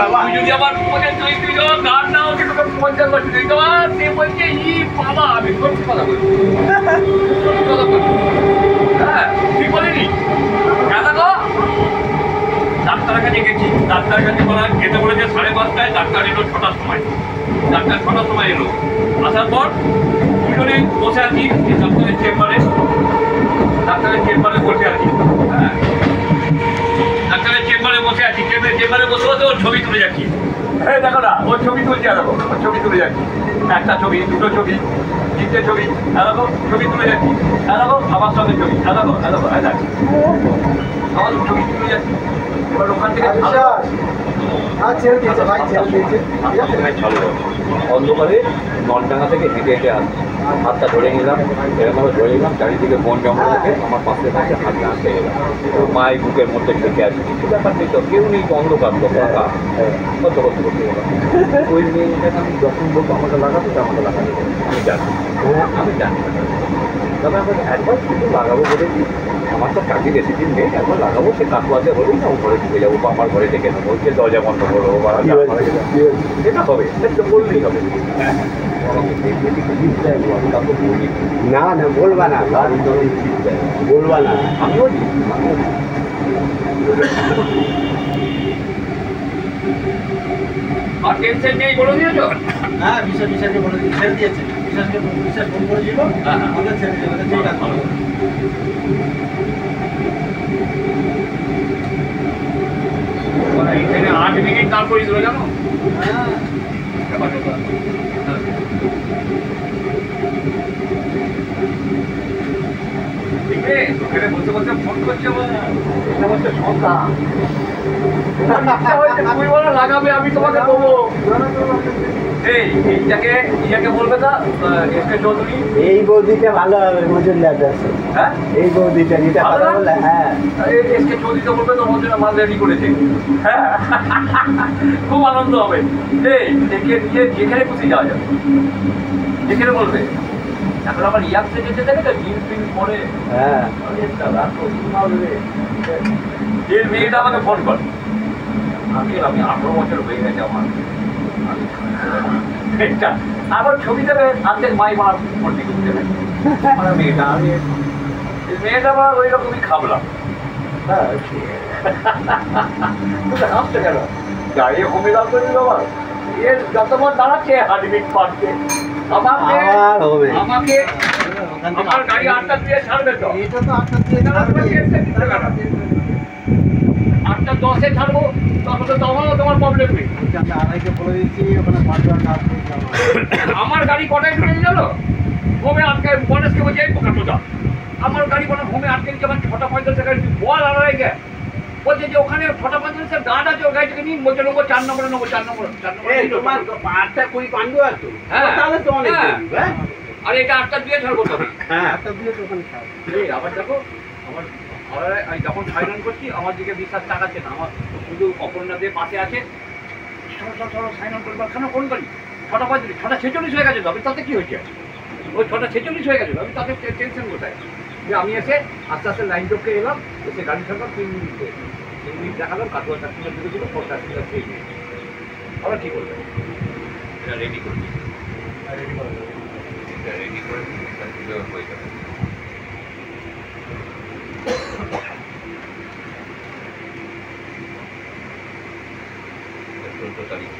বাবা তুই যদি আমার তুই যখন গান না ওকে তোকে 50 বছর দিই তোমার সে বলছে ই বাবা আমি সত্যি কথা বলছি হ্যাঁ ঠিক বলিনি কেন গো ডাক্তারের কাছে গেছি ডাক্তারের কাছে বলা যেতে বলেছে 5:30টায় ডাক্তার এলো 6টার সময় ডাক্তার 6টার সময় এলো আসার পর দুজনে বসে আছি ডাক্তারের চেম্বারে বসে আছি হ্যাঁ ডাক্তারের চেম্বারে বসে আছি চেম্বারে বসে বসে ওর ছবি তুলে যাচ্ছি হ্যাঁ দেখো না ওর ছবি তুলছি এরকম ওর ছবি তুলে যাচ্ছি একটা ছবি দুটো ছবি তিনটে ছবি এরকম ছবি তুলে যাচ্ছি এরকম আমার সঙ্গে ছবি এরকম আমার ছবি তুলে যাচ্ছি এবার ওখান থেকে অন্ধকারে নলডাঙ্গা থেকে হেঁটে হেঁটে আসছি হাতটা ধরে নিলাম এরকমভাবে ধরে নিলাম চারিদিকে বন জঙ্গল থেকে আমার পাশে পাশে হাতে আসতে গেলাম মায়ের বুকের মধ্যে ঢেকে আসছি কিছু ব্যাপার নেই তো কেউ নেই তো অন্ধকার তো ফাঁকা কত কত করতে গেলাম ওই মেয়েটাকে আমি যখন বলবো আমাকে লাগাবো তো আমাকে লাগাবো আমি জানি তবে আমি একবার শুধু লাগাবো বলেছি আমার তো কাজে বেশি দিন নেই একবার লাগাবো সে কাকুয়াতে হলেই না ও ঘরে ঢুকে যাবো বা আমার ঘরে ডেকে নেবো সে দরজা বন্ধ করবো বা এটা হবে এটা বললেই হবে না না বলবা না বলবা না আমিও আর টেনশন নেই বলে দিয়েছো হ্যাঁ বিশ্বাসকে বলে ছেড়ে দিয়েছে বিশ্বাস ফোন করেছিল আমাদের ছেড়ে দিয়েছে ঠিক আছে এখানে 8 মিনিট তারপরে দিল জানো ওখানে বসে বসে ফোন করছে লাগাবে আমি তোমাকে দেবো ইয়াকে বলবে না এসকে চৌধুরী এই বৌদিটা ভালো হবে মজুমদার হ্যাঁ এই বৌদিটা যেটা কথা বলে হ্যাঁ এসকে চৌধুরীকে বলবে তো মজুরা মাল রেডি করেছে হ্যাঁ খুব আনন্দ হবে এই দেখে নিয়ে যেখানে খুশি যাওয়া যাবে যেখানে বলবে এখন আমার ইয়ার থেকে যেতে দেখে তো জিন্স ফিন্স পরে হ্যাঁ এর মেয়েটা আমাকে ফোন করে আমি 18 বছর হয়ে গেছে আমার আবার ছবি দেবে আর্ধেক মাই মার ভর্তি করতে হবে আমার মেয়েটা আমি মেয়েটা আমার ওই রকমই খাবলাম হ্যাঁ হাসতে গেল গাড়ি কমে দাম করে দিল আমার এর যতবার দাঁড়াচ্ছে হার্টবিট পাচ্ছে আমাকে আমার গাড়ি 8টা দিয়ে ছাড়বে তো এটা তো 8টা দিয়ে ছাড়বে 8টা 10-এ ছাড়বো তখন তো তোমার প্রবলেম নেই আমি আড়াইকে বলে দিচ্ছি ওখানে 5 কাজ করতে আমার গাড়ি কটায় ঢুকে জানো হোমে আটকে গণেশকে বলছি এই পোকা আমার গাড়ি কোনো হোমে আটকে দিচ্ছে আমার 6টা 45 গাড়ি বল আড়াইকে বলছে যে ওখানে 6টা 45 গার্ড আছে ওই গাড়িটাকে নিয়ে বলছে নেবো 4 নম্বরে নেবো 4 নম্বর তোমার 8টা 20 পান্ডু আছে হ্যাঁ তাহলে তো অনেক হ্যাঁ আর এটা 8টা দিয়ে ছাড়বো তবে হ্যাঁ 8টা দিয়ে তো ওখানে ছাড় এই আবার দেখো আমার আমি যখন ফাইনাল করছি আমার দিকে বিশ্বাস টাকাচ্ছে না আমার শুধু অপর্ণা দিয়ে পাশে আছে চলো সাইন আউট করবো কেন ফোন করি 6টা 46 হয়ে গেছে তো আমি তাতে কি হয়েছে ওই 6টা 46 হয়ে গেছে আমি তাতে টেনশন কোথায় যে আমি এসে আস্তে আস্তে লাইন টপকে এলাম এসে গাড়ি ছাড়লাম 3 মিনিট দেখালাম কাকুয়া চারটিটা ঢুকেছিল 4টা খেয়ে নিয়ে আবার কী করবে এটা রেডি করবি রেডি করে হয়ে যাবে তারিখ